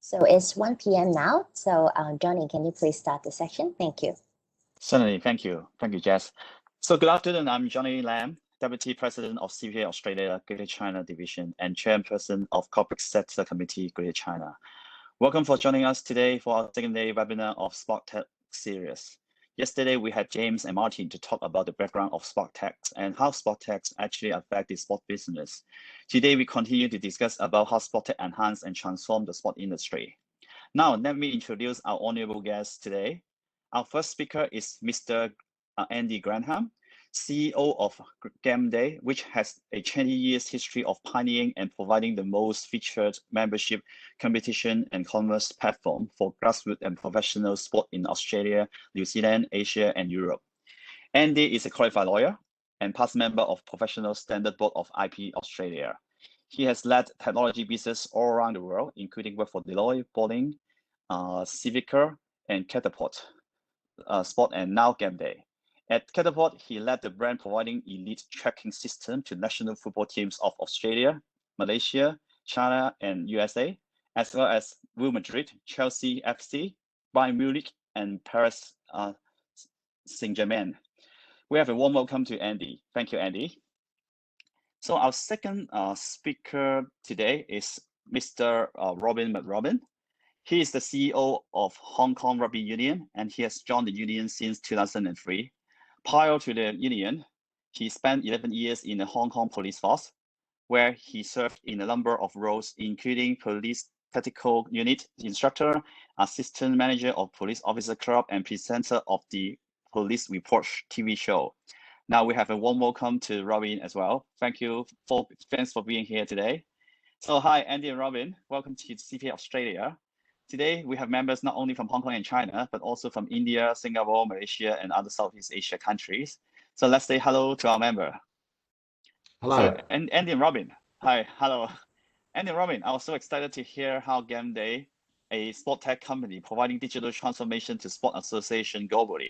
So it's 1 p.m. now. So Johnny, can you please start the session? Thank you. Certainly, thank you. Thank you, Jess. So good afternoon, I'm Johnny Lam, Deputy President of CPA Australia Greater China Division and Chairperson of Corporate Sector Committee Greater China. Welcome for joining us today for our second day webinar of Sport Tech series. Yesterday, we had James and Martin to talk about the background of sport tech and how sport tech actually affect the sport business. Today, we continue to discuss about how sport tech enhance and transform the sport industry. Now, let me introduce our honorable guest today. Our first speaker is Mr. Andy Granham, CEO of Game Day, which has a 20 years history of pioneering and providing the most featured membership, competition, and commerce platform for grassroots and professional sport in Australia, New Zealand, Asia, and Europe. Andy is a qualified lawyer and past member of Professional Standard Board of IP Australia. He has led technology business all around the world, including work for Deloitte, Bowling, Civica, and Catapult Sport, and now Game Day. At Catapult, he led the brand providing elite tracking system to national football teams of Australia, Malaysia, China, and USA, as well as Real Madrid, Chelsea FC, Bayern Munich, and Paris Saint-Germain. We have a warm welcome to Andy. Thank you, Andy. So our second speaker today is Mr. Robin McRobin. He is the CEO of Hong Kong Rugby Union, and he has joined the union since 2003. Prior to the union, he spent 11 years in the Hong Kong Police Force, where he served in a number of roles, including Police Tactical Unit Instructor, Assistant Manager of Police Officer Club, and presenter of the Police Report TV show. Now we have a warm welcome to Robin as well. Thanks for being here today. So hi, Andy and Robin. Welcome to CPA Australia. Today, we have members not only from Hong Kong and China, but also from India, Singapore, Malaysia, and other Southeast Asia countries. So let's say hello to our member. Hello. So, and Andy and Robin. Hi, hello. Andy and Robin, I was so excited to hear how Game Day, a sport tech company providing digital transformation to sport association globally.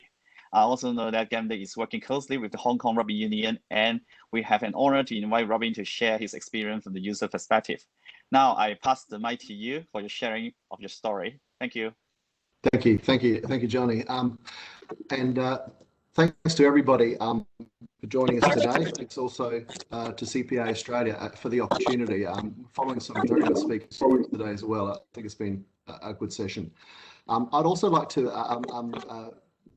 I also know that Game Day is working closely with the Hong Kong Rugby Union, and we have an honor to invite Robin to share his experience from the user perspective. Now I pass the mic to you for your sharing of your story. Thank you. Thank you, Johnny. Thanks to everybody for joining us today. Thanks also to CPA Australia for the opportunity. Following some very good speakers today as well. I think it's been a good session. I'd also like to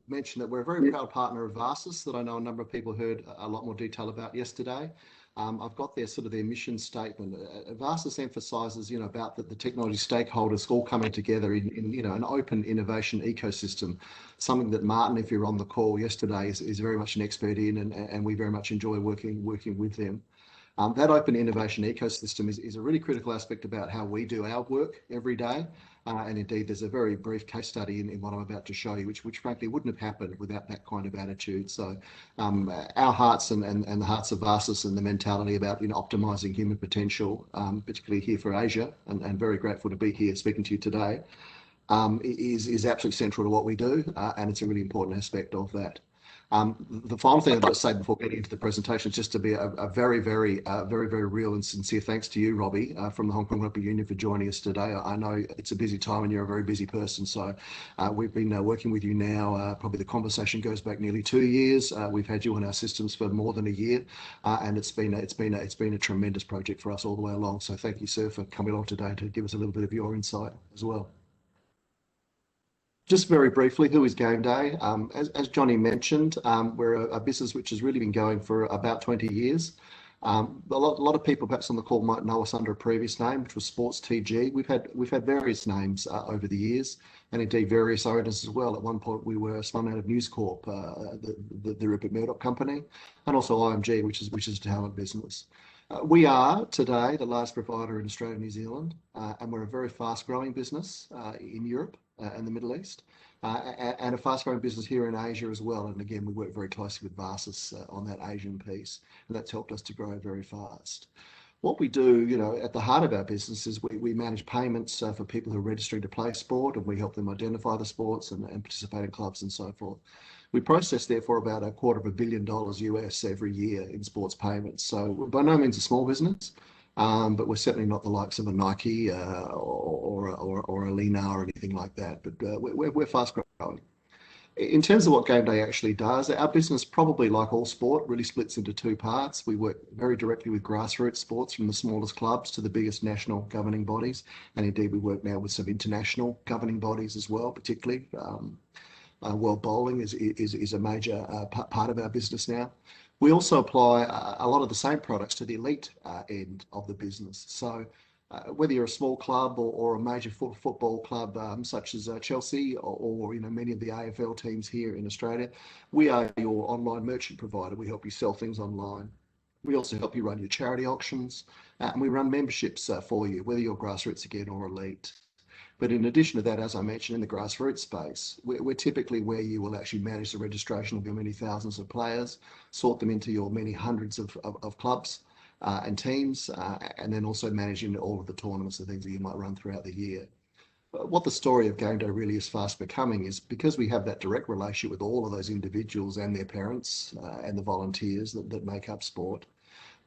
mention that we're a very proud partner of Varsis that I know a number of people heard a lot more detail about yesterday. I've got their mission statement. Varsis emphasises, about the technology stakeholders all coming together in an open innovation ecosystem. Something that Martin, if you're on the call yesterday, is very much an expert in, and we very much enjoy working with them. That open innovation ecosystem is a really critical aspect about how we do our work every day. And indeed, there's a very brief case study in what I'm about to show you, which frankly wouldn't have happened without that kind of attitude. So our hearts and the hearts of Varsis and the mentality about optimising human potential, particularly here for Asia, and very grateful to be here speaking to you today, is absolutely central to what we do, and it's a really important aspect of that. The final thing I'd like to say before getting into the presentation is just to be a very real and sincere thanks to you, Robbie, from the Hong Kong Rugby Union for joining us today. I know it's a busy time and you're a very busy person, so we've been working with you now. Probably the conversation goes back nearly 2 years. We've had you on our systems for more than a year, and it's been a tremendous project for us all the way along. So thank you, sir, for coming along today to give us a little bit of your insight as well. Just very briefly, who is Game Day? As Johnny mentioned, we're a business which has really been going for about 20 years. A lot of people perhaps on the call might know us under a previous name, which was Sports TG. We've had various names over the years, and indeed various owners as well. At one point, we were spun out of News Corp, the Rupert Murdoch company, and also IMG, which is a talent business. We are today the largest provider in Australia and New Zealand, and we're a very fast-growing business in Europe and the Middle East, and a fast-growing business here in Asia as well. And again, we work very closely with Varsis on that Asian piece, and that's helped us to grow very fast. What we do, at the heart of our business is we manage payments for people who are registering to play sport, and we help them identify the sports and participate in clubs and so forth. We process, therefore, about $250 million US every year in sports payments. So we're by no means a small business, but we're certainly not the likes of a Nike or a Lena or anything like that. But we're fast growing. In terms of what Game Day actually does, our business, probably like all sport, really splits into two parts. We work very directly with grassroots sports, from the smallest clubs to the biggest national governing bodies. And indeed, we work now with some international governing bodies as well, particularly. World Bowling is a major part of our business now. We also apply a lot of the same products to the elite end of the business. So whether you're a small club or a major football club such as Chelsea or many of the AFL teams here in Australia, we are your online merchant provider. We help you sell things online. We also help you run your charity auctions, and we run memberships for you, whether you're grassroots again or elite. But in addition to that, as I mentioned, in the grassroots space, we're typically where you will actually manage the registration of your many thousands of players, sort them into your many hundreds of clubs and teams, and then also managing all of the tournaments and things that you might run throughout the year. What the story of Game Day really is fast becoming is, because we have that direct relationship with all of those individuals and their parents and the volunteers that make up sport,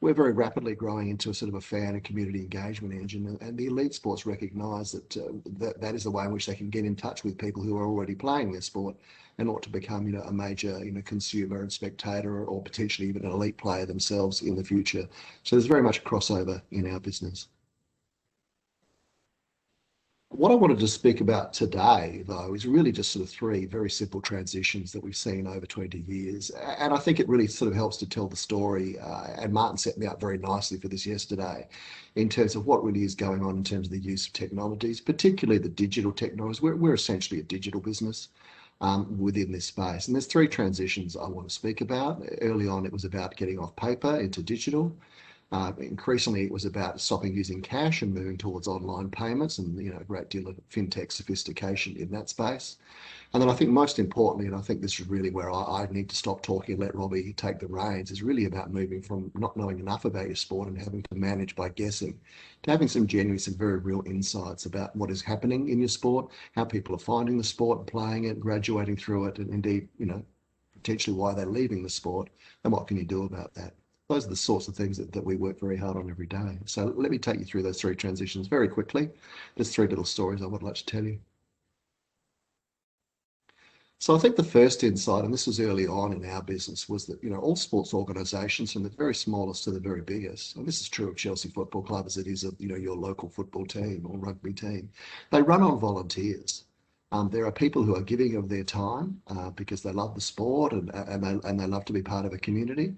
we're very rapidly growing into a sort of a fan and community engagement engine, and the elite sports recognise that is the way in which they can get in touch with people who are already playing their sport and ought to become a major consumer and spectator, or potentially even an elite player themselves in the future. So there's very much a crossover in our business. What I wanted to speak about today, though, is really just sort of three very simple transitions that we've seen over 20 years. And I think it really sort of helps to tell the story. And Martin set me up very nicely for this yesterday in terms of what really is going on in terms of the use of technologies, particularly the digital technologies. We're essentially a digital business within this space. And there's three transitions I want to speak about. Early on, it was about getting off paper into digital. Increasingly, it was about stopping using cash and moving towards online payments, and a great deal of fintech sophistication in that space. And then I think most importantly, and I think this is really where I need to stop talking and let Robbie take the reins, is really about moving from not knowing enough about your sport and having to manage by guessing, to having some very real insights about what is happening in your sport, how people are finding the sport and playing it, graduating through it, and indeed, potentially why they're leaving the sport, and what can you do about that. Those are the sorts of things that we work very hard on every day. So let me take you through those three transitions very quickly. There's three little stories I would like to tell you. So I think the first insight, and this was early on in our business, was that all sports organisations, from the very smallest to the very biggest, and this is true of Chelsea Football Club as it is of your local football team or rugby team, they run on volunteers. There are people who are giving of their time because they love the sport and they love to be part of a community.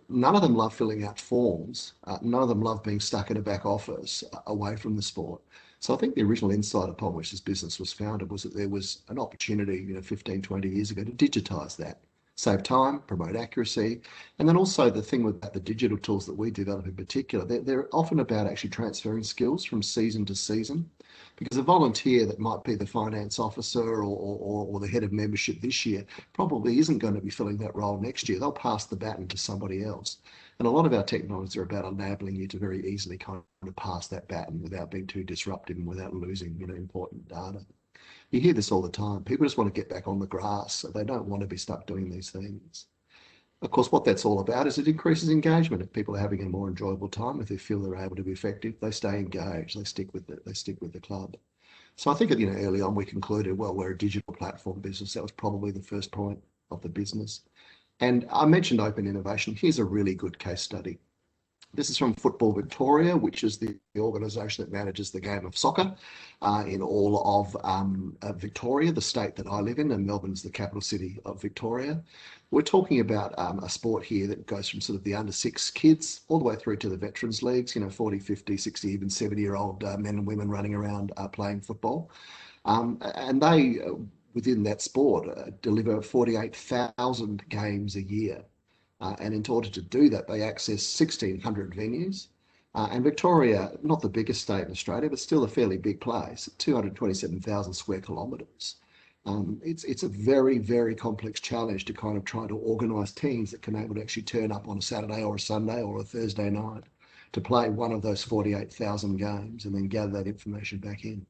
None of them love filling out forms. None of them love being stuck in a back office away from the sport. So I think the original insight upon which this business was founded was that there was an opportunity 15, 20 years ago to digitise that, save time, promote accuracy. And then also the thing with the digital tools that we develop in particular, they're often about actually transferring skills from season to season. Because a volunteer that might be the finance officer or the head of membership this year probably isn't going to be filling that role next year. They'll pass the baton to somebody else. And a lot of our technologies are about enabling you to very easily kind of pass that baton without being too disruptive and without losing important data. You hear this all the time. People just want to get back on the grass. So they don't want to be stuck doing these things. Of course, what that's all about is it increases engagement. If people are having a more enjoyable time, if they feel they're able to be effective, they stay engaged, they stick with it, they stick with the club. So I think early on we concluded, well, we're a digital platform business. That was probably the first point of the business. And I mentioned open innovation. Here's a really good case study. This is from Football Victoria, which is the organisation that manages the game of soccer in all of Victoria, the state that I live in, and Melbourne's the capital city of Victoria. We're talking about a sport here that goes from sort of the under 6 kids all the way through to the veterans leagues, 40, 50, 60, even 70-year-old men and women running around playing football. And they, within that sport, deliver 48,000 games a year. And in order to do that, they access 1,600 venues. And Victoria, not the biggest state in Australia, but still a fairly big place, 227,000 square kilometres. It's a very, very complex challenge to kind of try to organise teams that can able to actually turn up on a Saturday or a Sunday or a Thursday night to play one of those 48,000 games and then gather that information back in.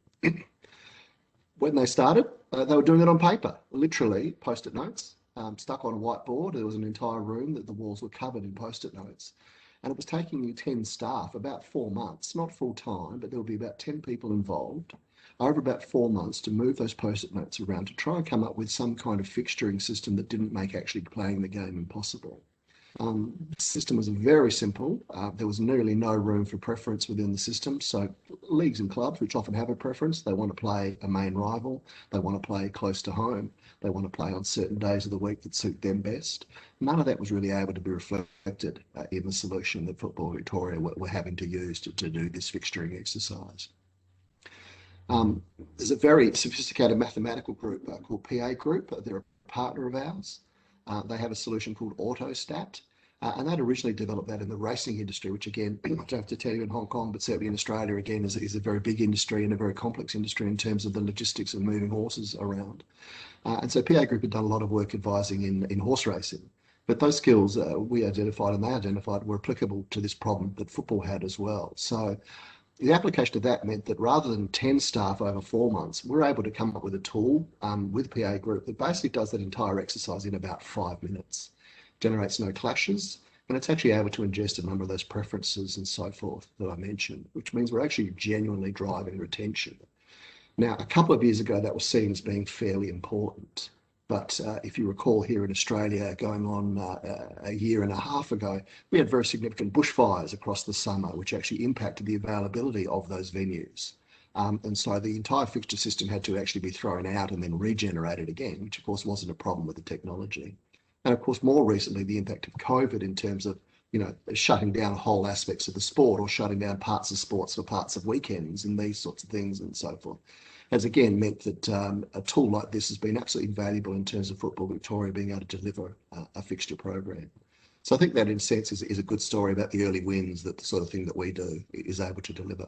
When they started, they were doing it on paper, literally post-it notes. Stuck on a whiteboard. There was an entire room that the walls were covered in post-it notes. And it was taking you 10 staff about 4 months, not full time, but there would be about 10 people involved over about 4 months to move those post-it notes around to try and come up with some kind of fixturing system that didn't make actually playing the game impossible. The system was very simple. There was nearly no room for preference within the system. So leagues and clubs, which often have a preference, they want to play a main rival, they want to play close to home, they want to play on certain days of the week that suit them best. None of that was really able to be reflected in the solution that Football Victoria were having to use to do this fixturing exercise. There's a very sophisticated mathematical group called PA Group. They're a partner of ours. They have a solution called AutoStat. And they'd originally developed that in the racing industry, which again, I don't have to tell you in Hong Kong, but certainly in Australia, again, is a very big industry and a very complex industry in terms of the logistics of moving horses around. And so PA Group had done a lot of work advising in horse racing. But those skills we identified and they identified were applicable to this problem that football had as well. So the application of that meant that rather than 10 staff over 4 months, we're able to come up with a tool with PA Group that basically does that entire exercise in about 5 minutes. Generates no clashes, and it's actually able to ingest a number of those preferences and so forth that I mentioned, which means we're actually genuinely driving retention. Now, a couple of years ago, that was seen as being fairly important. But if you recall here in Australia, going on a year and a half ago, we had very significant bushfires across the summer, which actually impacted the availability of those venues. And so the entire fixture system had to actually be thrown out and then regenerated again, which of course wasn't a problem with the technology. And of course, more recently, the impact of COVID in terms of, shutting down whole aspects of the sport or shutting down parts of sports for parts of weekends and these sorts of things and so forth, has again meant that a tool like this has been absolutely valuable in terms of Football Victoria being able to deliver a fixture program. So I think that in a sense is a good story about the early wins that the sort of thing that we do is able to deliver.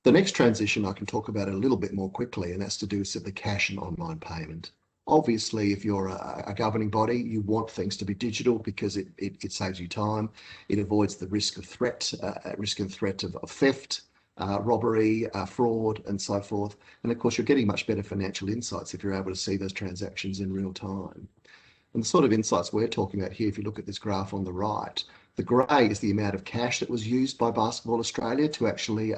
The next transition I can talk about it a little bit more quickly, and that's to do with simply cash and online payment. Obviously, if you're a governing body, you want things to be digital because it saves you time. It avoids the risk of threat of theft, robbery, fraud, and so forth. And of course, you're getting much better financial insights if you're able to see those transactions in real time. And the sort of insights we're talking about here, if you look at this graph on the right, the grey is the amount of cash that was used by Basketball Australia to actually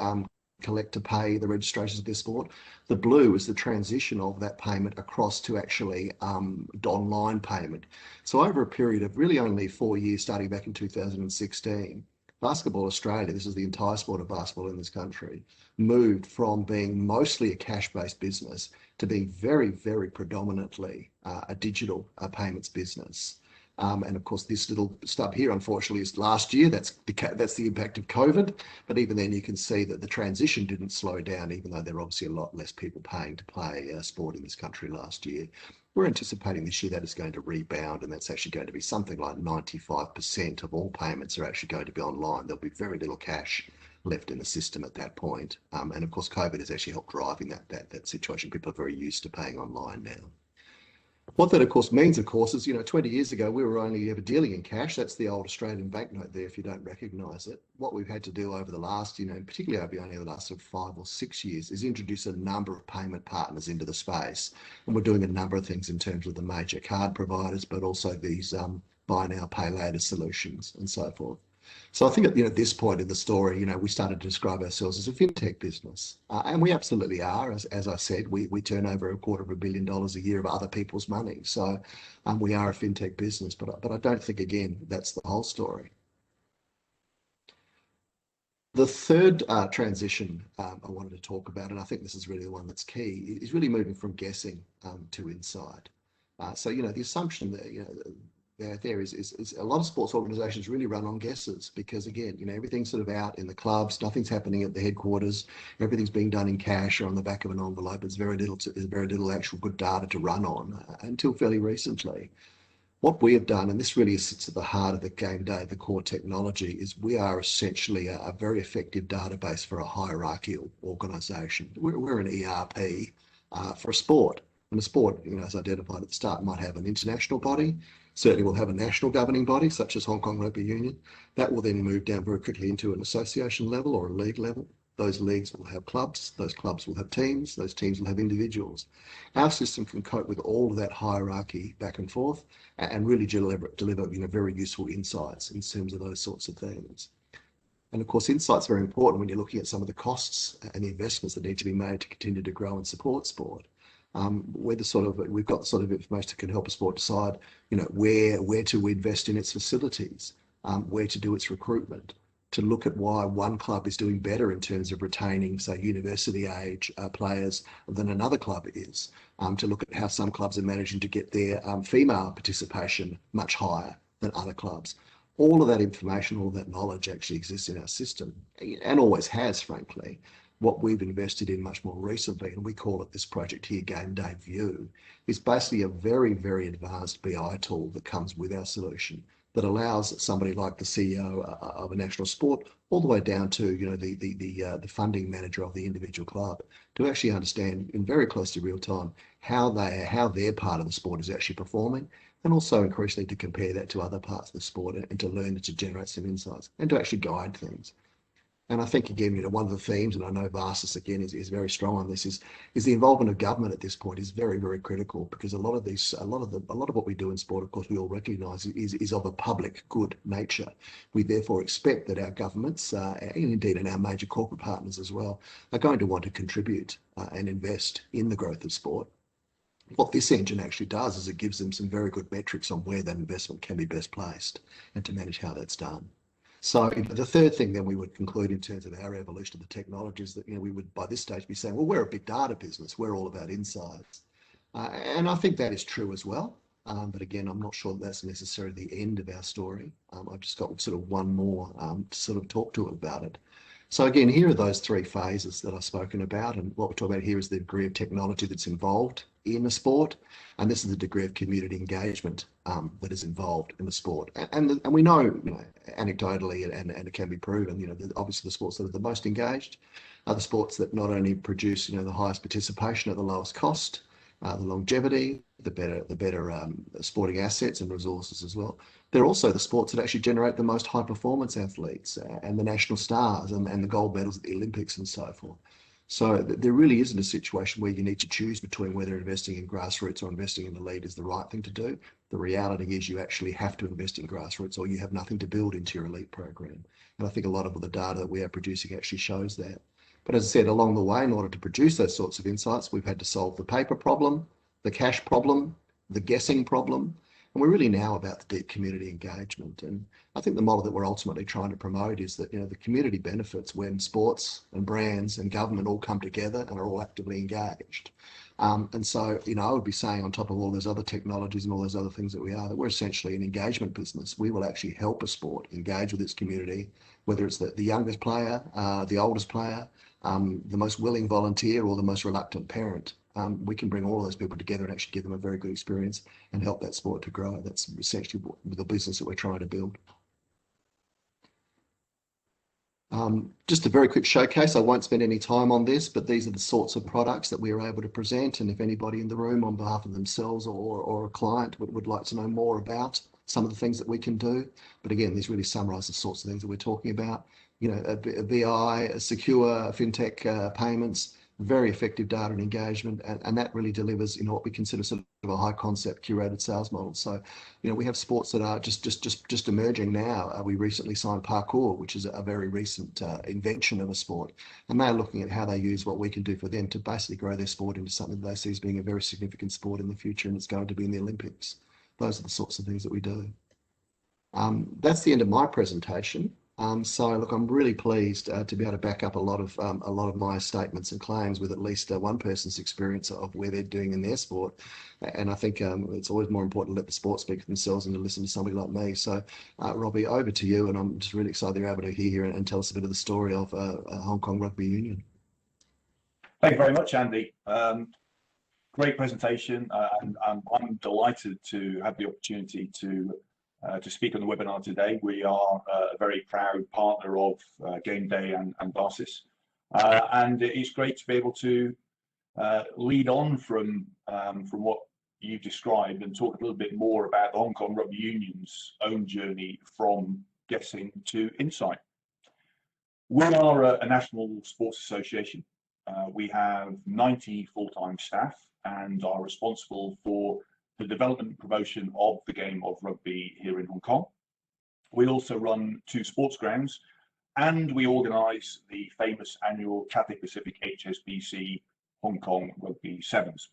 collect to pay the registrations of their sport. The blue is the transition of that payment across to actually online payment. So over a period of really only 4 years, starting back in 2016, Basketball Australia, this is the entire sport of basketball in this country, moved from being mostly a cash-based business to being very, very predominantly a digital payments business. And of course, this little stub here, unfortunately, is last year. That's the impact of COVID. But even then, you can see that the transition didn't slow down, even though there are obviously a lot less people paying to play sport in this country last year. We're anticipating this year that is going to rebound, and that's actually going to be something like 95% of all payments are actually going to be online. There'll be very little cash left in the system at that point. And of course, COVID has actually helped driving that situation. People are very used to paying online now. What that, of course, means, is, 20 years ago, we were only ever dealing in cash. That's the old Australian banknote there, if you don't recognise it. What we've had to do over the last, particularly over only the last sort of 5 or 6 years, is introduce a number of payment partners into the space. And we're doing a number of things in terms of the major card providers, but also these buy now, pay later solutions and so forth. So I think at this point in the story, we started to describe ourselves as a fintech business, and we absolutely are. As I said, we turn over $250 million a year of other people's money. So we are a fintech business, but I don't think, again, that's the whole story. The third transition I wanted to talk about, and I think this is really the one that's key, is really moving from guessing to insight. So the assumption that there is a lot of sports organisations really run on guesses because, again, everything's sort of out in the clubs, nothing's happening at the headquarters, everything's being done in cash or on the back of an envelope. There's very little actual good data to run on until fairly recently. What we have done, and this really sits at the heart of the game day, the core technology, is we are essentially a very effective database for a hierarchical organisation. We're an ERP for a sport. And a sport, as identified at the start, might have an international body. Certainly will have a national governing body, such as Hong Kong Rugby Union. That will then move down very quickly into an association level or a league level. Those leagues will have clubs, those clubs will have teams, those teams will have individuals. Our system can cope with all of that hierarchy back and forth and really deliver very useful insights in terms of those sorts of things. And of course, insight's very important when you're looking at some of the costs and the investments that need to be made to continue to grow and support sport. We've got the sort of information that can help a sport decide, where to invest in its facilities, where to do its recruitment, to look at why one club is doing better in terms of retaining, say, university age players than another club is, to look at how some clubs are managing to get their female participation much higher than other clubs. All of that information, all of that knowledge actually exists in our system and always has, frankly. What we've invested in much more recently, and we call it this project here, Game Day View, is basically a very, very advanced BI tool that comes with our solution that allows somebody like the CEO of a national sport all the way down to the funding manager of the individual club to actually understand in very close to real time how their part of the sport is actually performing, and also increasingly to compare that to other parts of the sport and to learn and to generate some insights and to actually guide things. And I think, again, one of the themes, and I know Varsis, again, is very strong on this, is the involvement of government at this point is very, very critical, because a lot of what we do in sport, of course, we all recognise is of a public good nature. We therefore expect that our governments, and indeed in our major corporate partners as well, are going to want to contribute and invest in the growth of sport. What this engine actually does is it gives them some very good metrics on where that investment can be best placed and to manage how that's done. So the third thing then we would conclude in terms of our evolution of the technology is that we would by this stage be saying, well, we're a big data business, we're all about insights. And I think that is true as well. But again, I'm not sure that's necessarily the end of our story. I've just got sort of one more to sort of talk to about it. So again, here are those three phases that I've spoken about, and what we're talking about here is the degree of technology that's involved in a sport, and this is the degree of community engagement that is involved in the sport. And we know, anecdotally, and it can be proven, obviously the sports that are the most engaged are the sports that not only produce, the highest participation at the lowest cost, the longevity, the better sporting assets and resources as well. They're also the sports that actually generate the most high performance athletes and the national stars and the gold medals at the Olympics and so forth. So there really isn't a situation where you need to choose between whether investing in grassroots or investing in the elite is the right thing to do. The reality is you actually have to invest in grassroots or you have nothing to build into your elite program. And I think a lot of the data that we are producing actually shows that. But as I said, along the way, in order to produce those sorts of insights, we've had to solve the paper problem, the cash problem, the guessing problem, and we're really now about the deep community engagement. And I think the model that we're ultimately trying to promote is that, the community benefits when sports and brands and government all come together and are all actively engaged. And so, I would be saying on top of all those other technologies and all those other things that we're essentially an engagement business. We will actually help a sport engage with its community, whether it's the youngest player, the oldest player, the most willing volunteer or the most reluctant parent. We can bring all of those people together and actually give them a very good experience and help that sport to grow. That's essentially the business that we're trying to build. Just a very quick showcase. I won't spend any time on this, but these are the sorts of products that we are able to present. And if anybody in the room on behalf of themselves or a client would like to know more about some of the things that we can do. But again, these really summarize the sorts of things that we're talking about. A BI, a secure fintech payments, very effective data and engagement, and that really delivers what we consider sort of a high concept curated sales model. So we have sports that are just emerging now. We recently signed parkour, which is a very recent invention of a sport, and they're looking at how they use what we can do for them to basically grow their sport into something that they see as being a very significant sport in the future, and it's going to be in the Olympics. Those are the sorts of things that we do. That's the end of my presentation. So look, I'm really pleased to be able to back up a lot of my statements and claims with at least one person's experience of where they're doing in their sport. And I think it's always more important to let the sport speak for themselves and to listen to somebody like me. So Robbie, over to you, and I'm just really excited you're able to hear and tell us a bit of the story of Hong Kong Rugby Union. Thank you very much, Andy. Great presentation, and I'm delighted to have the opportunity to speak on the webinar today. We are a very proud partner of Game Day and Varsis, and it's great to be able to lead on from what you described and talk a little bit more about the Hong Kong Rugby Union's own journey from guessing to insight. We are a national sports association. We have 90 full-time staff and are responsible for the development and promotion of the game of rugby here in Hong Kong. We also run 2 sports grounds, and we organise the famous annual Cathay Pacific HSBC Hong Kong Rugby Sevens.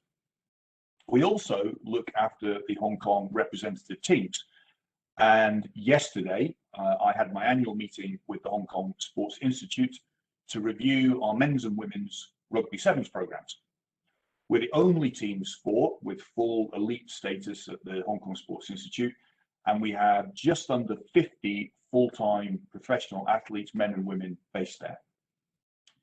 We also look after the Hong Kong representative teams. And yesterday, I had my annual meeting with the Hong Kong Sports Institute to review our men's and women's rugby sevens programs. We're the only team sport with full elite status at the Hong Kong Sports Institute, and we have just under 50 full-time professional athletes, men and women, based there.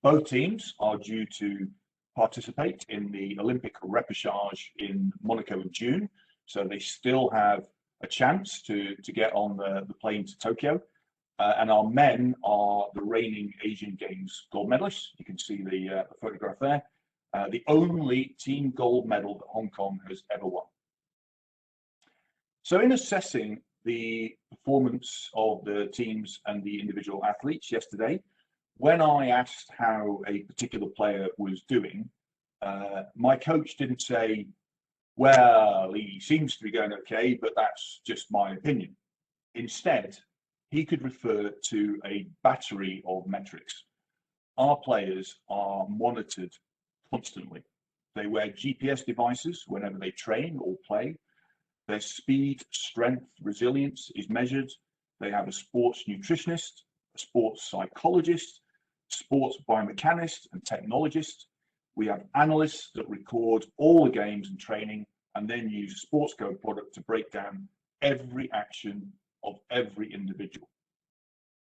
Both teams are due to participate in the Olympic repechage in Monaco in June, so they still have a chance to get on the plane to Tokyo. And our men are the reigning Asian Games gold medalists. You can see the photograph there. The only team gold medal that Hong Kong has ever won. So in assessing the performance of the teams and the individual athletes yesterday, when I asked how a particular player was doing, my coach didn't say, well, he seems to be going okay, but that's just my opinion. Instead, he could refer to a battery of metrics. Our players are monitored constantly. They wear GPS devices whenever they train or play. Their speed, strength, resilience is measured. They have a sports nutritionist, a sports psychologist, sports biomechanist and technologist. We have analysts that record all the games and training and then use a sports code product to break down every action of every individual.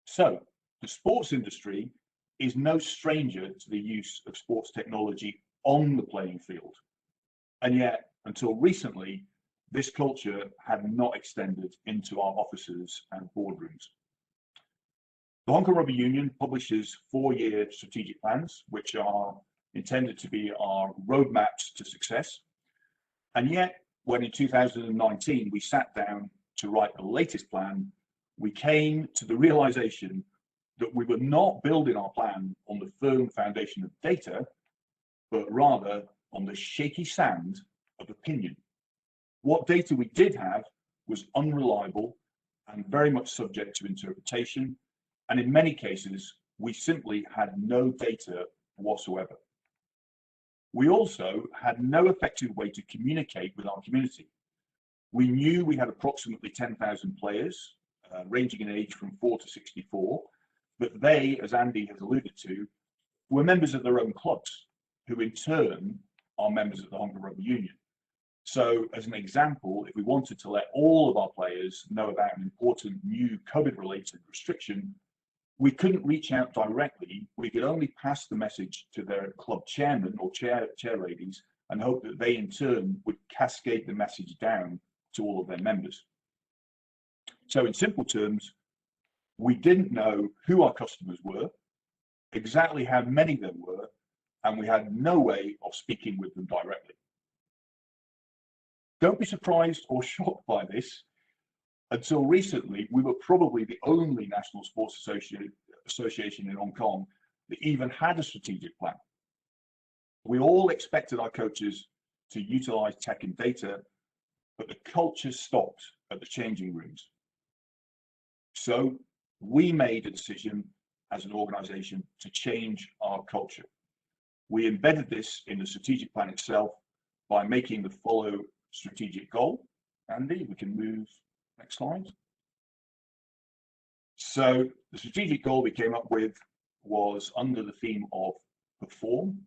So the sports industry is no stranger to the use of sports technology on the playing field. And yet, until recently, this culture had not extended into our offices and boardrooms. The Hong Kong Rugby Union publishes 4-year strategic plans, which are intended to be our roadmaps to success. And yet, when in 2019 we sat down to write the latest plan, we came to the realization that we were not building our plan on the firm foundation of data, but rather on the shaky sand of opinion. What data we did have was unreliable and very much subject to interpretation. And in many cases, we simply had no data whatsoever. We also had no effective way to communicate with our community. We knew we had approximately 10,000 players, ranging in age from 4 to 64, but they, as Andy has alluded to, were members of their own clubs, who in turn are members of the Hong Kong Rugby Union. So as an example, if we wanted to let all of our players know about an important new COVID-related restriction, we couldn't reach out directly. We could only pass the message to their club chairman or chair ladies and hope that they in turn would cascade the message down to all of their members. So in simple terms, we didn't know who our customers were, exactly how many there were, and we had no way of speaking with them directly. Don't be surprised or shocked by this. Until recently, we were probably the only national sports association in Hong Kong that even had a strategic plan. We all expected our coaches to utilize tech and data, but the culture stopped at the changing rooms. So we made a decision as an organization to change our culture. We embedded this in the strategic plan itself by making the follow strategic goal. Andy, we can move next slide. So the strategic goal we came up with was under the theme of perform,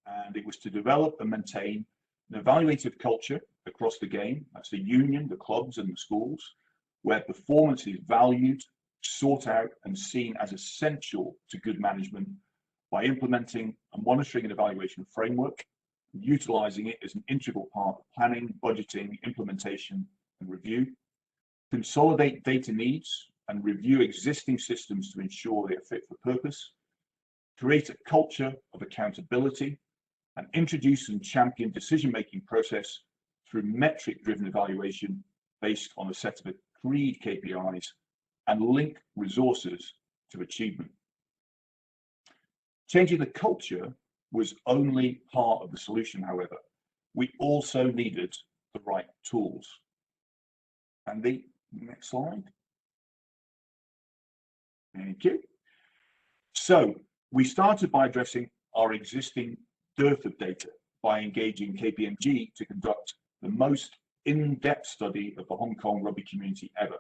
and it was to develop and maintain an evaluative culture across the game. That's the union, the clubs and the schools, where performance is valued, sought out and seen as essential to good management by implementing a monitoring and evaluation framework, utilizing it as an integral part of planning, budgeting, implementation and review, consolidate data needs and review existing systems to ensure they are fit for purpose, create a culture of accountability, and introduce and champion decision-making process through metric-driven evaluation based on a set of agreed KPIs and link resources to achievement. Changing the culture was only part of the solution, however. We also needed the right tools. And the next slide. Thank you. So we started by addressing our existing dearth of data by engaging KPMG to conduct the most in-depth study of the Hong Kong rugby community ever.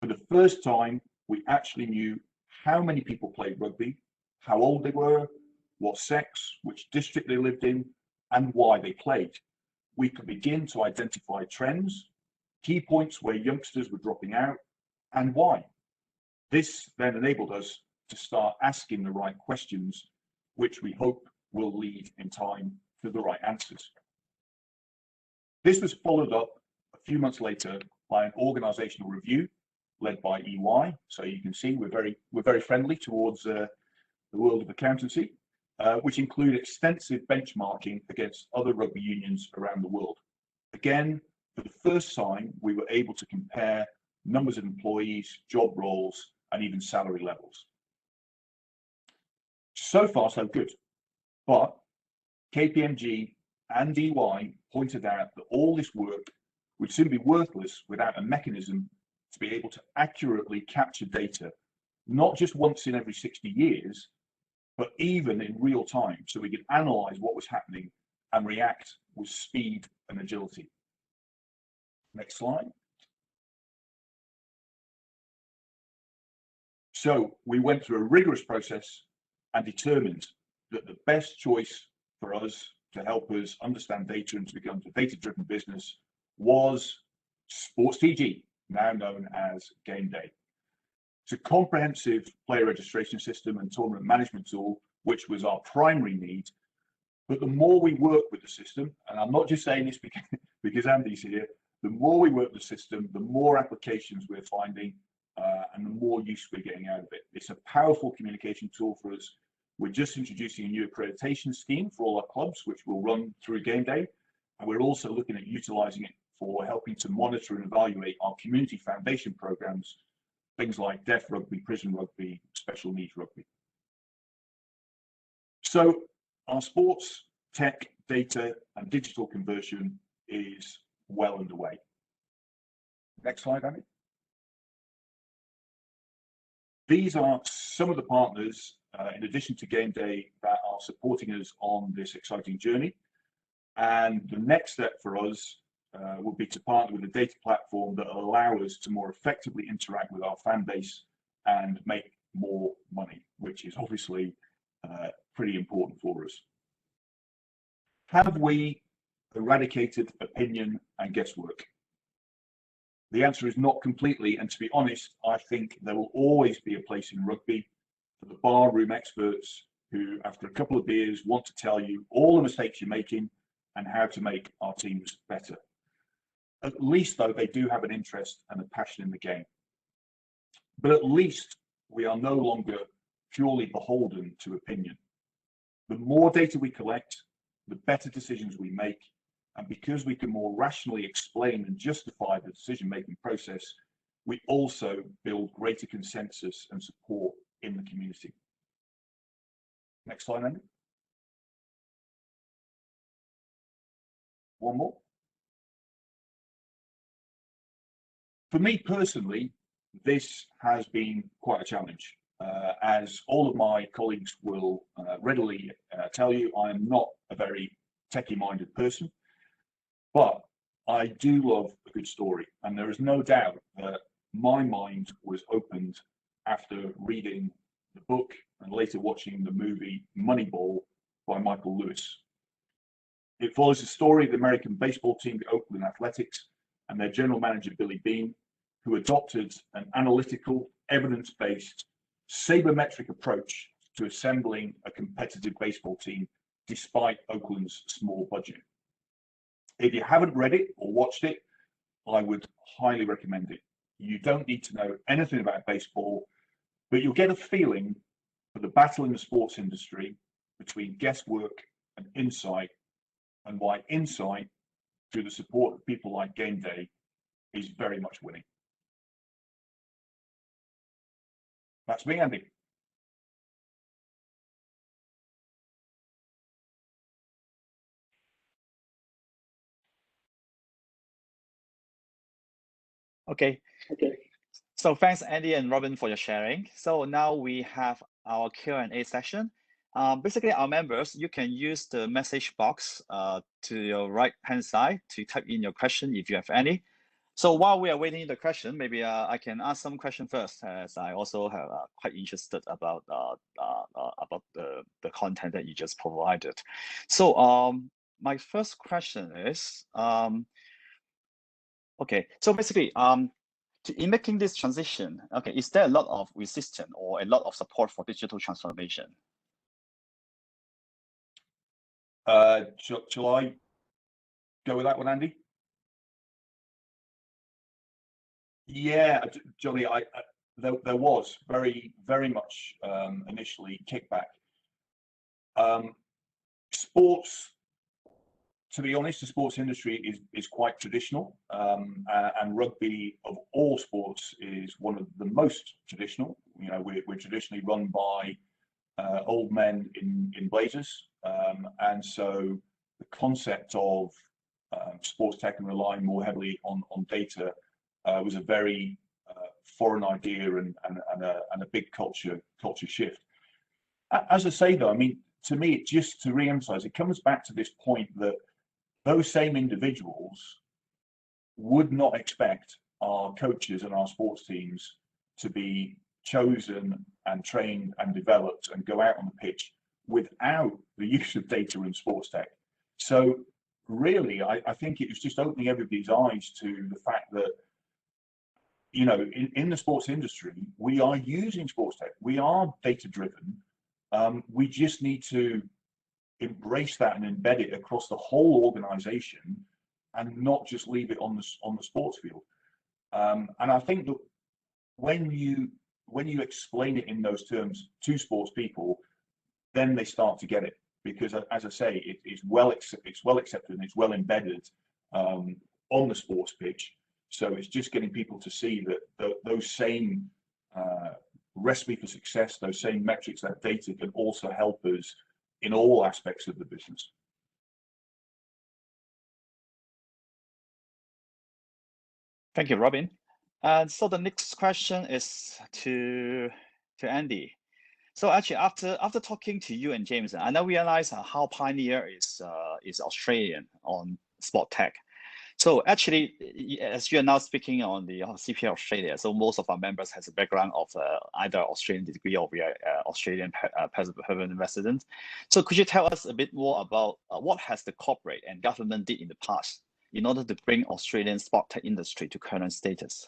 For the first time, we actually knew how many people played rugby, how old they were, what sex, which district they lived in, and why they played. We could begin to identify trends, key points where youngsters were dropping out, and why. This then enabled us to start asking the right questions, which we hope will lead in time to the right answers. This was followed up a few months later by an organizational review led by EY. So you can see we're very friendly towards the world of accountancy, which include extensive benchmarking against other rugby unions around the world. Again, for the first time, we were able to compare numbers of employees, job roles, and even salary levels. So far, so good. But KPMG and EY pointed out that all this work would soon be worthless without a mechanism to be able to accurately capture data, not just once in every 60 years, but even in real time, so we could analyze what was happening and react with speed and agility. Next slide. So we went through a rigorous process and determined that the best choice for us to help us understand data and to become a data-driven business was Sports TG, now known as Game Day. It's a comprehensive player registration system and tournament management tool, which was our primary need. But the more we work with the system, and I'm not just saying this because Andy's here, the more we work with the system, the more applications we're finding and the more use we're getting out of it. It's a powerful communication tool for us. We're just introducing a new accreditation scheme for all our clubs, which will run through Game Day. And we're also looking at utilizing it for helping to monitor and evaluate our community foundation programs, things like deaf rugby, prison rugby, special needs rugby. So our sports, tech, data, and digital conversion is well underway. Next slide, Andy. These are some of the partners, in addition to Game Day, that are supporting us on this exciting journey. And the next step for us will be to partner with a data platform that will allow us to more effectively interact with our fan base and make more money, which is obviously pretty important for us. Have we eradicated opinion and guesswork? The answer is not completely, and to be honest, I think there will always be a place in rugby for the barroom experts who, after a couple of beers, want to tell you all the mistakes you're making and how to make our teams better. At least, though, they do have an interest and a passion in the game. But at least we are no longer purely beholden to opinion. The more data we collect, the better decisions we make, and because we can more rationally explain and justify the decision-making process, we also build greater consensus and support in the community. Next slide, Andy. One more. For me personally, this has been quite a challenge. As all of my colleagues will readily tell you, I am not a very techie-minded person, but I do love a good story. And there is no doubt that my mind was opened after reading the book and later watching the movie Moneyball by Michael Lewis. It follows the story of the American baseball team, the Oakland Athletics, and their general manager, Billy Beane, who adopted an analytical, evidence-based, sabermetric approach to assembling a competitive baseball team despite Oakland's small budget. If you haven't read it or watched it, I would highly recommend it. You don't need to know anything about baseball, but you'll get a feeling for the battle in the sports industry between guesswork and insight, and why insight, through the support of people like Game Day, is very much winning. That's me, Andy. Okay. So thanks, Andy and Robin, for your sharing. So now we have our Q&A session. Basically, our members, you can use the message box to your right-hand side to type in your question if you have any. So while we are waiting the question, maybe I can ask some question first, as I also have quite interested about the content that you just provided. So my first question is, okay, so basically, in making this transition, okay, is there a lot of resistance or a lot of support for digital transformation? Shall I go with that one, Andy? Yeah, Johnny, there was very much initially kickback. Sports, to be honest, the sports industry is quite traditional, and rugby of all sports is one of the most traditional. You know, we're traditionally run by old men in blazers, and so the concept of sports tech and relying more heavily on data was a very foreign idea and a big culture shift. As I say, though, I mean, to me, just to re-emphasize, it comes back to this point that those same individuals would not expect our coaches and our sports teams to be chosen and trained and developed and go out on the pitch without the use of data and sports tech. So really, I think it was just opening everybody's eyes to the fact that, you know, in the sports industry, we are using sports tech. We are data driven. We just need to embrace that and embed it across the whole organization and not just leave it on the sports field. And I think that when you explain it in those terms to sports people, then they start to get it, because as I say, it's well accepted and it's well embedded on the sports pitch. So it's just getting people to see that those same recipe for success, those same metrics, that data can also help us in all aspects of the business. Thank you, Robin. And so the next question is to Andy. So actually, after talking to you and James, I now realize how pioneer is Australian on sport tech. So actually, as you are now speaking on the CPA Australia, so most of our members has a background of either Australian degree or we are Australian permanent residents. So could you tell us a bit more about what has the corporate and government did in the past in order to bring Australian sport tech industry to current status?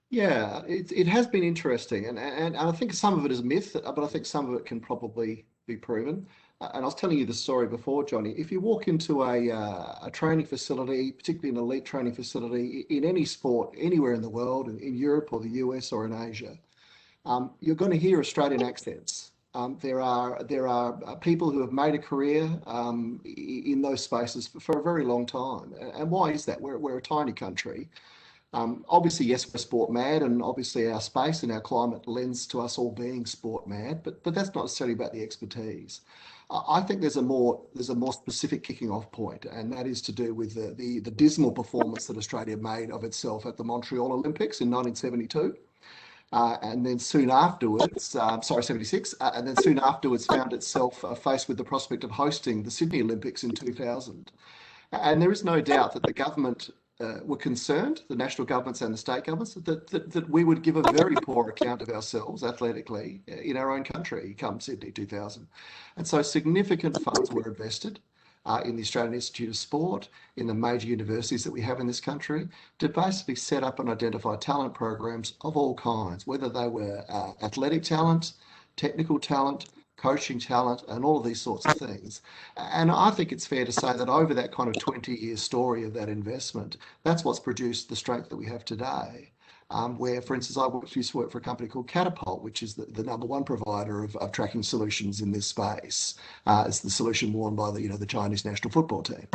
Yeah, it has been interesting, and I think some of it is myth, but I think some of it can probably be proven. And I was telling you the story before, Johnny. If you walk into a training facility, particularly an elite training facility in any sport, anywhere in the world, in Europe or the US or in Asia, you're going to hear Australian accents. There are people who have made a career in those spaces for a very long time. And why is that? We're a tiny country. Obviously, yes, we're sport mad, and obviously our space and our climate lends to us all being sport mad, but that's not necessarily about the expertise. I think there's a more specific kicking off point, and that is to do with the dismal performance that Australia made of itself at the Montreal Olympics in 1972. And then soon afterwards, 76, and then soon afterwards found itself faced with the prospect of hosting the Sydney Olympics in 2000. And there is no doubt that the government were concerned, the national governments and the state governments, that we would give a very poor account of ourselves athletically in our own country come Sydney 2000. And so significant funds were invested in the Australian Institute of Sport, in the major universities that we have in this country, to basically set up and identify talent programs of all kinds, whether they were athletic talent, technical talent, coaching talent, and all of these sorts of things. And I think it's fair to say that over that kind of 20-year story of that investment, that's what's produced the strength that we have today. Where, for instance, I used to work for a company called Catapult, which is the #1 provider of tracking solutions in this space. It's the solution worn by the Chinese national football team.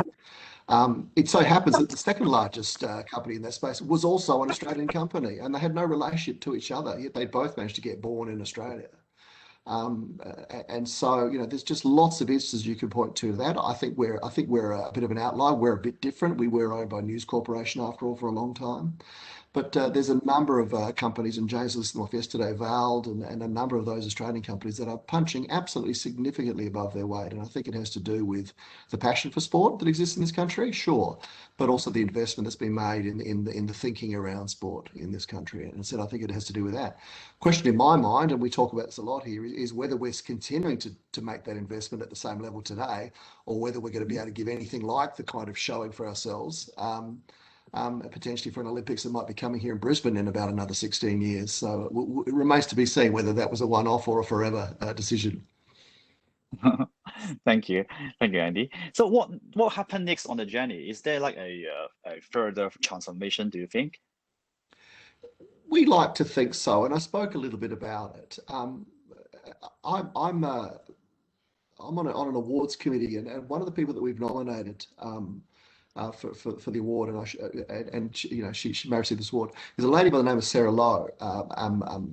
It so happens that the second largest company in that space was also an Australian company, and they had no relationship to each other, yet they both managed to get born in Australia. And so, there's just lots of instances you can point to that. I think we're a bit of an outlier. We're a bit different. We were owned by News Corporation after all for a long time. But there's a number of companies, and James listed them off yesterday, Vald and a number of those Australian companies that are punching absolutely significantly above their weight. And I think it has to do with the passion for sport that exists in this country, sure, but also the investment that's been made in the thinking around sport in this country. And so I think it has to do with that. Question in my mind, and we talk about this a lot here, is whether we're continuing to make that investment at the same level today, or whether we're going to be able to give anything like the kind of showing for ourselves potentially for an Olympics that might be coming here in Brisbane in about another 16 years. So it remains to be seen whether that was a one-off or a forever decision. Thank you, Andy. So what happened next on the journey? Is there like a further transformation, do you think? We like to think so, and I spoke a little bit about it. I'm on an awards committee, and one of the people that we've nominated for the award, and she may receive this award, is a lady by the name of Sarah Lowe,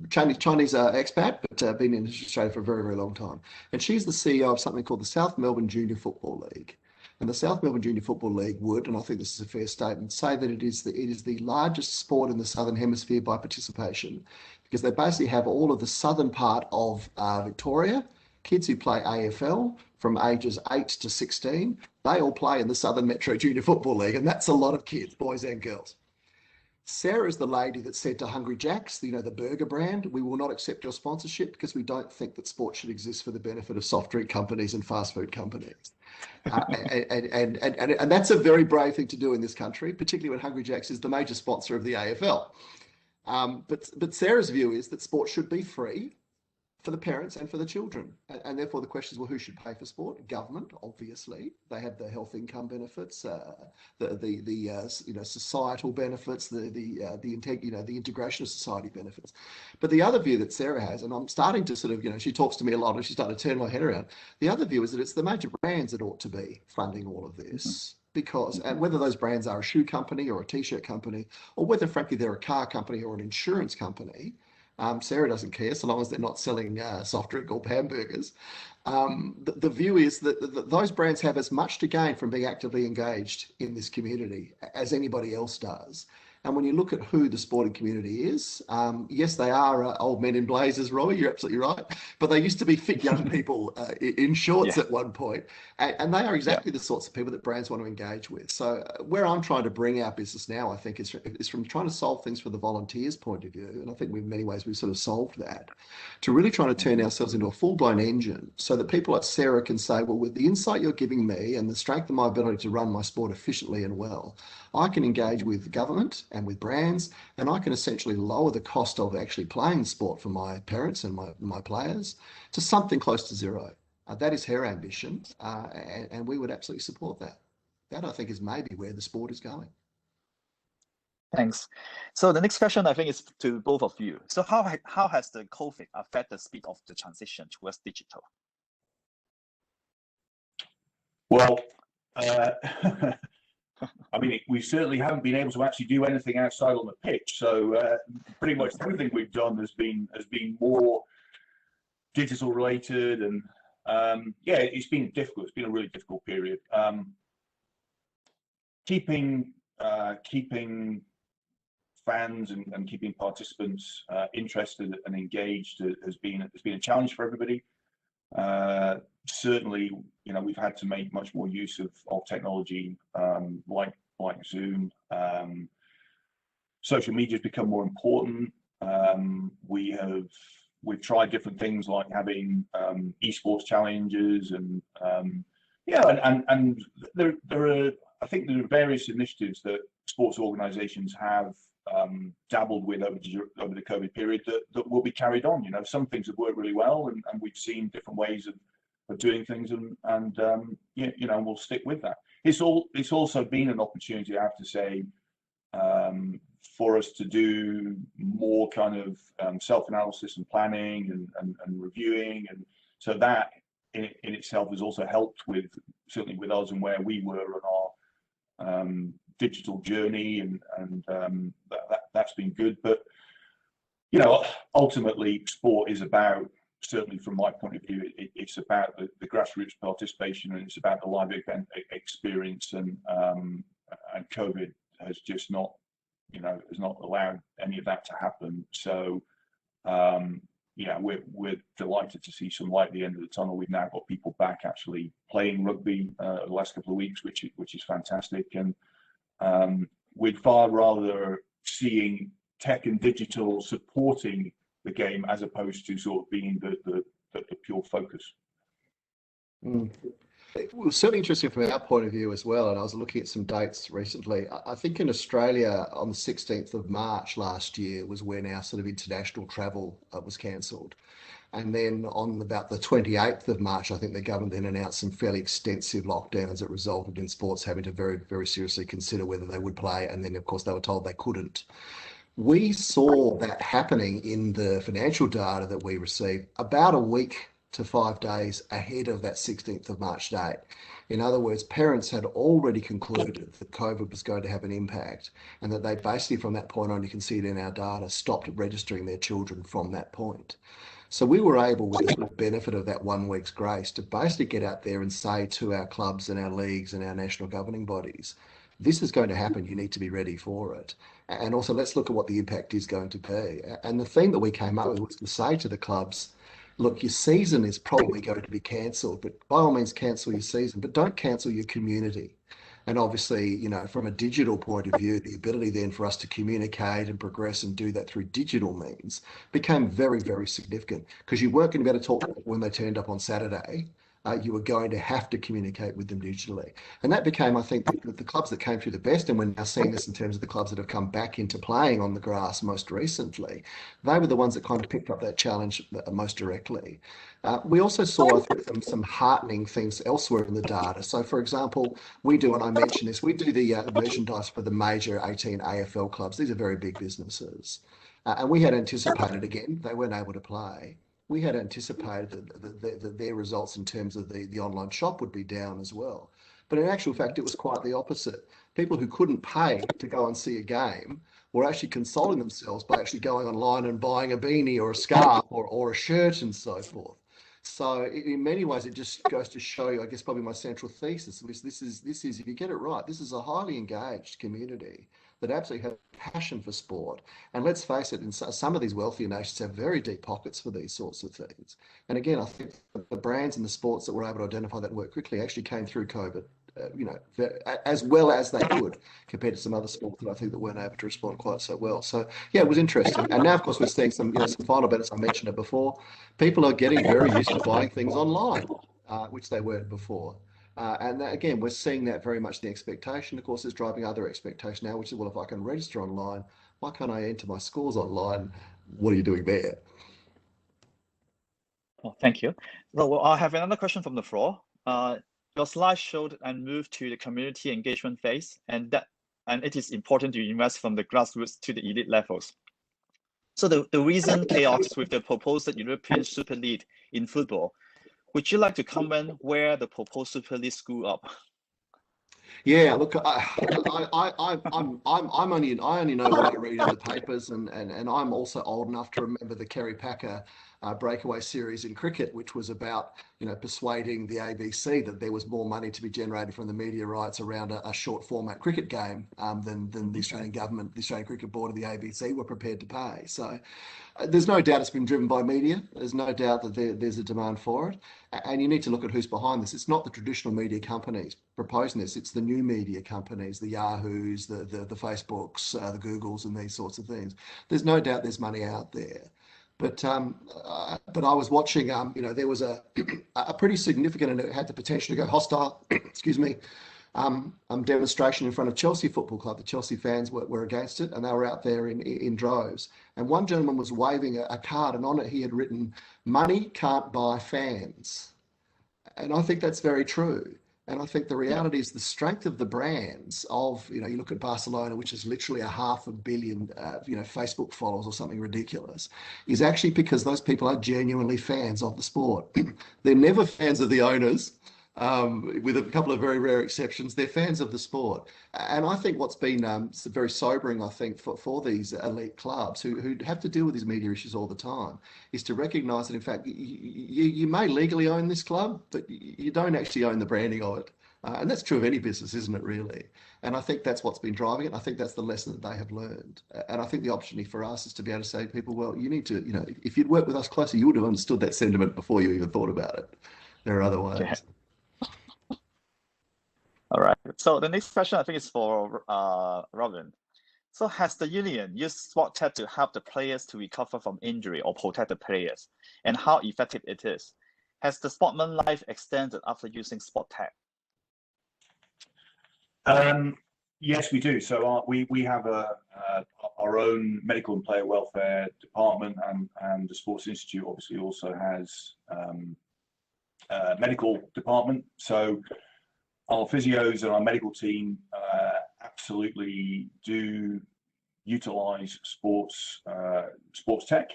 Chinese expat, but been in Australia for a very, very long time. And she's the CEO of something called the South Melbourne Junior Football League. And the South Melbourne Junior Football League would, and I think this is a fair statement, say that it is the largest sport in the Southern Hemisphere by participation, because they basically have all of the southern part of Victoria, kids who play AFL from ages 8 to 16, they all play in the Southern Metro Junior Football League, and that's a lot of kids, boys and girls. Sarah is the lady that said to Hungry Jack's, the burger brand, we will not accept your sponsorship because we don't think that sport should exist for the benefit of soft drink companies and fast food companies. And that's a very brave thing to do in this country, particularly when Hungry Jack's is the major sponsor of the AFL. But Sarah's view is that sport should be free for the parents and for the children. And therefore the question is, well, who should pay for sport? Government, obviously. They have the health income benefits, the societal benefits, the integration of society benefits. But the other view that Sarah has, and I'm starting to sort of, she talks to me a lot and she's starting to turn my head around. The other view is that it's the major brands that ought to be funding all of this. Because, and whether those brands are a shoe company or a t-shirt company, or whether frankly they're a car company or an insurance company, Sarah doesn't care so long as they're not selling soft drink or hamburgers. The view is that those brands have as much to gain from being actively engaged in this community as anybody else does. And when you look at who the sporting community is, yes, they are old men in blazers, Robbie, you're absolutely right. But they used to be fit young people in shorts at one point. And they are exactly the sorts of people that brands want to engage with. So where I'm trying to bring our business now, I think, is from trying to solve things for the volunteers' point of view. And I think in many ways we've sort of solved that, to really trying to turn ourselves into a full-blown engine so that people like Sarah can say, well, with the insight you're giving me and the strength of my ability to run my sport efficiently and well, I can engage with government and with brands, and I can essentially lower the cost of actually playing sport for my parents and my players to something close to zero. That is her ambition, and we would absolutely support that. That, I think, is maybe where the sport is going. Thanks. So the next question, I think, is to both of you. So how has the COVID affected the speed of the transition towards digital? Well, I mean, we certainly haven't been able to actually do anything outside on the pitch. So pretty much everything we've done has been more digital related, and yeah, it's been difficult. It's been a really difficult period. Keeping fans and keeping participants interested and engaged has been a challenge for everybody. Certainly, we've had to make much more use of technology, like Zoom. Social media has become more important. We've tried different things like having esports challenges, and and there are, I think there are various initiatives that sports organisations have dabbled with over the COVID period that will be carried on. Some things have worked really well, and we've seen different ways of doing things, and we'll stick with that. It's also been an opportunity, I have to say, for us to do more kind of self-analysis and planning and reviewing, and so that in itself has also helped certainly with us and where we were on our digital journey, and that's been good. But ultimately, sport is about certainly from my point of view, it's about the grassroots participation, and it's about the live event experience, and COVID has just not, has not allowed any of that to happen. So yeah, we're delighted to see some light at the end of the tunnel. We've now got people back actually playing rugby the last couple of weeks, which is fantastic, and we'd far rather seeing tech and digital supporting the game as opposed to sort of being the pure focus. It was certainly interesting from our point of view as well, and I was looking at some dates recently. I think in Australia on the 16th of March last year was when our sort of international travel was cancelled. And then on about the 28th of March, I think the government then announced some fairly extensive lockdowns that resulted in sports having to very, very seriously consider whether they would play. And then, of course, they were told they couldn't. We saw that happening in the financial data that we received about a week to 5 days ahead of that 16th of March date. In other words, parents had already concluded that COVID was going to have an impact, and that they basically from that point on, you can see it in our data, stopped registering their children from that point. So we were able, with the benefit of that 1 week's grace, to basically get out there and say to our clubs and our leagues and our national governing bodies, this is going to happen, you need to be ready for it. And also let's look at what the impact is going to be. And the thing that we came up with was to say to the clubs, look, your season is probably going to be cancelled, but by all means cancel your season, but don't cancel your community. And obviously, from a digital point of view, the ability then for us to communicate and progress and do that through digital means became very, very significant, because you weren't going to be able to talk when they turned up on Saturday. You were going to have to communicate with them digitally. And that became, I think, the clubs that came through the best, and we're now seeing this in terms of the clubs that have come back into playing on the grass most recently. They were the ones that kind of picked up that challenge most directly. We also saw, I think, some heartening things elsewhere in the data. So, for example, we do, and I mentioned this, we do the merchandise for the major 18 AFL clubs. These are very big businesses. And we had anticipated, again, they weren't able to play. We had anticipated that their results in terms of the online shop would be down as well. But in actual fact, it was quite the opposite. People who couldn't pay to go and see a game were actually consoling themselves by actually going online and buying a beanie or a scarf or a shirt and so forth. So in many ways, it just goes to show you, I guess, probably my central thesis. This is, if you get it right, this is a highly engaged community that absolutely have passion for sport. And let's face it, in some of these wealthier nations have very deep pockets for these sorts of things. And again, I think the brands and the sports that were able to identify that work quickly actually came through COVID, as well as they could, compared to some other sports that I think that weren't able to respond quite so well. So yeah, it was interesting. And now, of course, we're seeing some final benefits. I mentioned it before. People are getting very used to buying things online, which they weren't before. And again, we're seeing that very much the expectation. Of course, is driving other expectation now, which is, well, if I can register online, why can't I enter my scores online? What are you doing there? Oh, thank you. Well, I have another question from the floor. Your slide showed and moved to the community engagement phase, and it is important to invest from the grassroots to the elite levels. So the recent chaos with the proposed European Super League in football, would you like to comment where the proposed Super League screw up? Yeah, look, I only know what I read in the papers, and I'm also old enough to remember the Kerry Packer breakaway series in cricket, which was about persuading the ABC that there was more money to be generated from the media rights around a short format cricket game than the Australian government, the Australian Cricket Board, and the ABC were prepared to pay. So there's no doubt it's been driven by media. There's no doubt that there's a demand for it. And you need to look at who's behind this. It's not the traditional media companies proposing this. It's the new media companies, the Yahoos, the Facebooks, the Googles, and these sorts of things. There's no doubt there's money out there. But I was watching, there was a pretty significant, and it had the potential to go hostile, excuse me, demonstration in front of Chelsea Football Club. The Chelsea fans were against it, and they were out there in droves. And one gentleman was waving a card, and on it he had written, "Money can't buy fans." And I think that's very true. And I think the reality is the strength of the brands of, you look at Barcelona, which is literally 500 million, Facebook followers or something ridiculous, is actually because those people are genuinely fans of the sport. They're never fans of the owners. with a couple of very rare exceptions. They're fans of the sport. And I think what's been very sobering, I think, for these elite clubs who have to deal with these media issues all the time, is to recognise that, in fact, you may legally own this club, but you don't actually own the branding of it. And that's true of any business, isn't it, really? And I think that's what's been driving it. I think that's the lesson that they have learned. And I think the opportunity for us is to be able to say to people, well, you need to, if you'd worked with us closer, you would have understood that sentiment before you even thought about it. There are other ways. Okay. All right. So the next question I think is for Robin. So has the union used sport tech to help the players to recover from injury or protect the players, and how effective it is? Has the sportsman life extended after using sport tech? Yes, we do. So we have our own medical and player welfare department, and the Sports Institute obviously also has a medical department. So our physios and our medical team absolutely do utilize sports tech.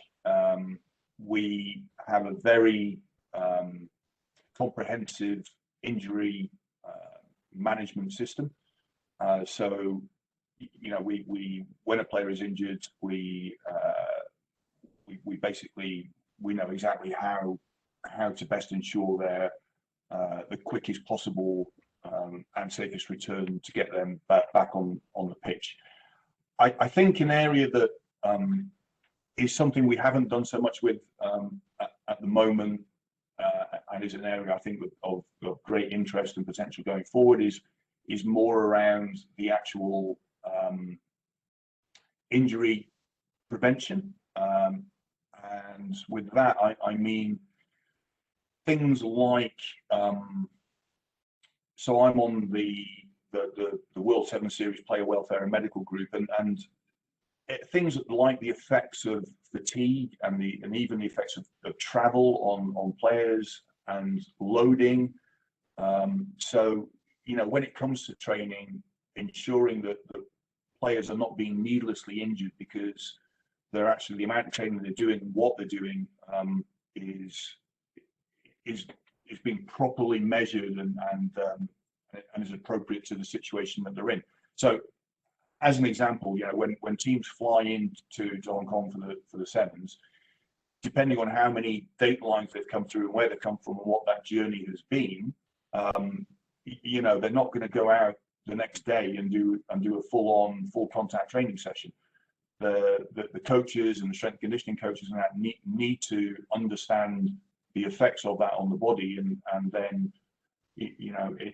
We have a very comprehensive injury management system. So, we when a player is injured, we basically know exactly how to best ensure their the quickest possible and safest return to get them back on the pitch. I think an area that is something we haven't done so much with at the moment, and is an area I think of great interest and potential going forward, is more around the actual injury prevention. And with that, I mean things like, so I'm on the World 7 Series Player Welfare and Medical Group, and things like the effects of fatigue and even the effects of travel on players and loading. So, when it comes to training, ensuring that the players are not being needlessly injured because they're actually, the amount of training they're doing, what they're doing, is being properly measured and is appropriate to the situation that they're in. So, as an example, when teams fly into Hong Kong for the Sevens, depending on how many date lines they've come through and where they come from and what that journey has been, they're not going to go out the next day and do a full contact training session. The coaches and the strength and conditioning coaches and that need to understand the effects of that on the body, and then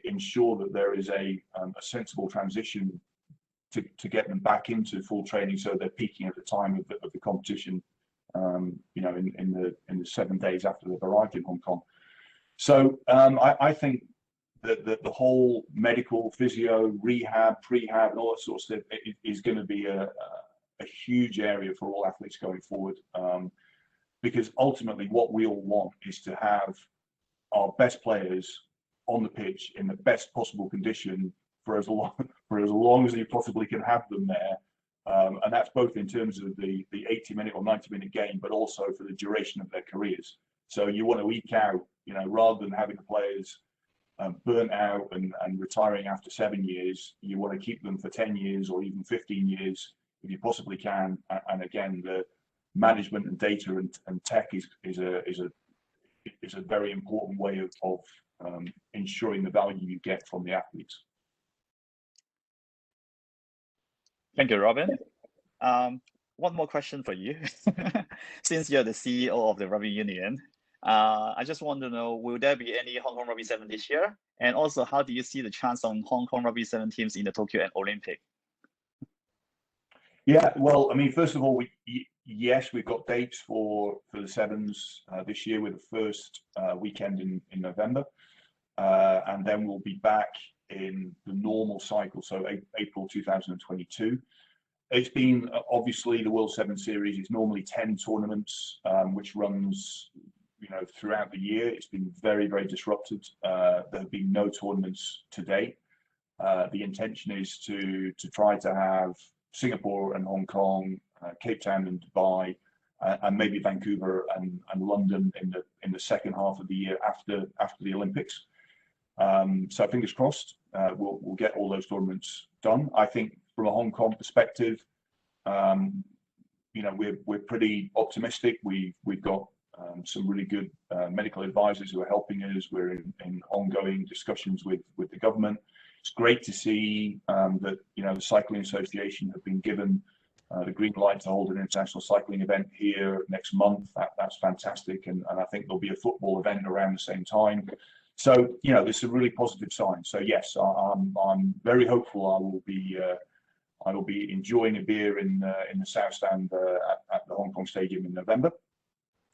ensure that there is a sensible transition to get them back into full training, so they're peaking at the time of the competition, in the 7 days after they've arrived in Hong Kong. So I think that the whole medical, physio, rehab, prehab, and all that sort of stuff is going to be a huge area for all athletes going forward, because ultimately what we all want is to have our best players on the pitch in the best possible condition for as long as you possibly can have them there, and that's both in terms of the 80-minute or 90-minute game, but also for the duration of their careers. So you want to eke out, rather than having the players burnt out and retiring after 7 years, you want to keep them for 10 years or even 15 years if you possibly can. And again, the management and data and tech is a very important way of ensuring the value you get from the athletes. Thank you, Robin. One more question for you. Since you're the CEO of the Rugby Union, I just want to know, will there be any Hong Kong Rugby 7 this year? And also, how do you see the chance on Hong Kong Rugby 7 teams in the Tokyo and Olympic? Yeah, well, I mean, first of all, yes, we've got dates for the Sevens this year, with the first weekend in November. And then we'll be back in the normal cycle, so April 2022. It's been, obviously, the World 7 Series is normally 10 tournaments, which runs throughout the year. It's been very, very disrupted. There have been no tournaments to date. The intention is to try to have Singapore and Hong Kong, Cape Town and Dubai, and maybe Vancouver and London in the second half of the year after the Olympics. So fingers crossed, we'll get all those tournaments done. I think from a Hong Kong perspective, you know, we're pretty optimistic. We've got some really good medical advisors who are helping us. We're in ongoing discussions with the government. It's great to see that, you know, the Cycling Association have been given the green light to hold an international cycling event here next month. That's fantastic, and I think there'll be a football event around the same time. So, you know, there's some really positive signs. So yes, I'm very hopeful I will be enjoying a beer in the South Stand at the Hong Kong Stadium in November.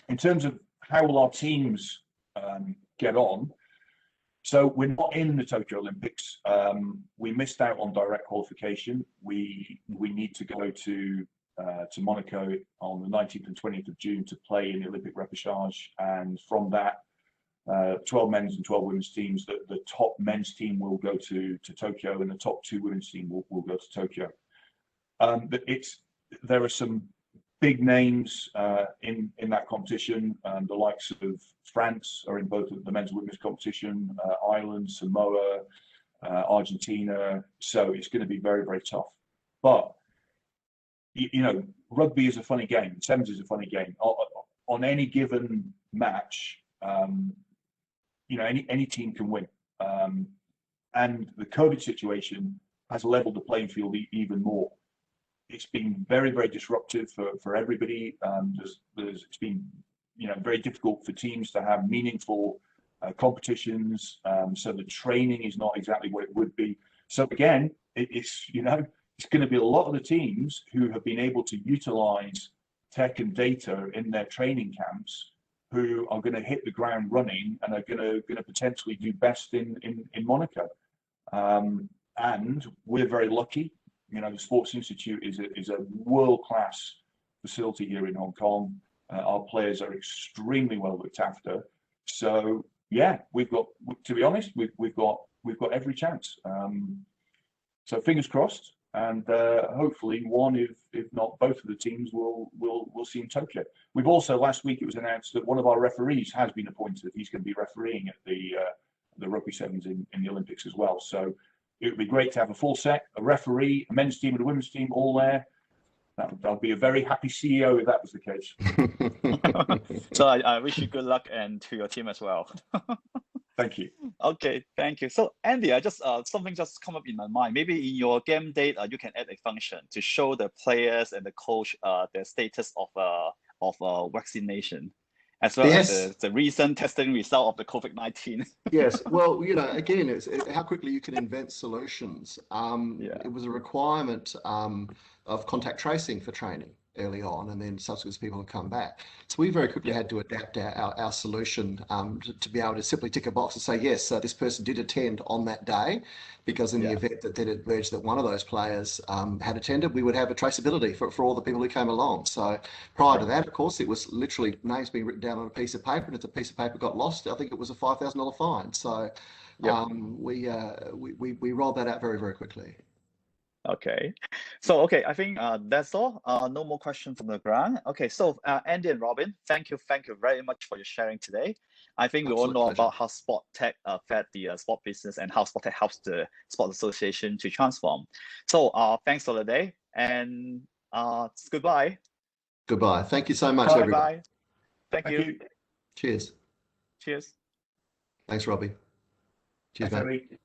In terms of how will our teams get on, so we're not in the Tokyo Olympics. We missed out on direct qualification. We need to go to Monaco on the 19th and 20th of June to play in the Olympic repechage, and from that, 12 men's and 12 women's teams. The top men's team will go to Tokyo, and the top 2 women's team will go to Tokyo. But there are some big names in that competition. The likes of France are in both the men's and women's competition, Ireland, Samoa, Argentina. So it's going to be very, very tough. But you know, rugby is a funny game. Sevens is a funny game. On any given match, you know, any team can win. And the COVID situation has leveled the playing field even more. It's been very, very disruptive for everybody. It's been, you know, very difficult for teams to have meaningful competitions. So the training is not exactly what it would be. So again, it's, you know, it's going to be a lot of the teams who have been able to utilize tech and data in their training camps who are going to hit the ground running and are going to potentially do best in Monaco. And we're very lucky. You know, the Sports Institute is a world-class facility here in Hong Kong. Our players are extremely well looked after. So yeah, we've got, to be honest, we've got every chance. So fingers crossed, and hopefully one, if not both of the teams, we'll see in Tokyo. We've also, last week it was announced that one of our referees has been appointed. He's going to be refereeing at the rugby sevens in the Olympics as well. So it would be great to have a full set, a referee, a men's team and a women's team all there. I'd be a very happy CEO if that was the case. So I wish you good luck, and to your team as well. Thank you. Okay, thank you. So Andy, I just something just come up in my mind. Maybe in your game date, you can add a function to show the players and the coach the status of vaccination, as well as the recent testing result of the COVID-19. Yes, well, you know, again, it's how quickly you can invent solutions. It was a requirement of contact tracing for training early on, and then subsequently people have come back. So we very quickly had to adapt our solution to be able to simply tick a box and say, yes, this person did attend on that day, because in the event that it emerged that one of those players had attended, we would have a traceability for all the people who came along. So prior to that, of course, it was literally names being written down on a piece of paper, and if the piece of paper got lost, I think it was a $5,000 fine. So we rolled that out very, very quickly. Okay, so I think that's all. No more questions from the ground. Okay, so Andy and Robin, thank you very much for your sharing today. I think we all know about how sport tech fed the sport business, and how sport tech helps the sport association to transform. So thanks for the day, and goodbye. Goodbye. Thank you so much, everybody. Bye. Thank you. Cheers. Cheers. Thanks, Robbie. Cheers, mate.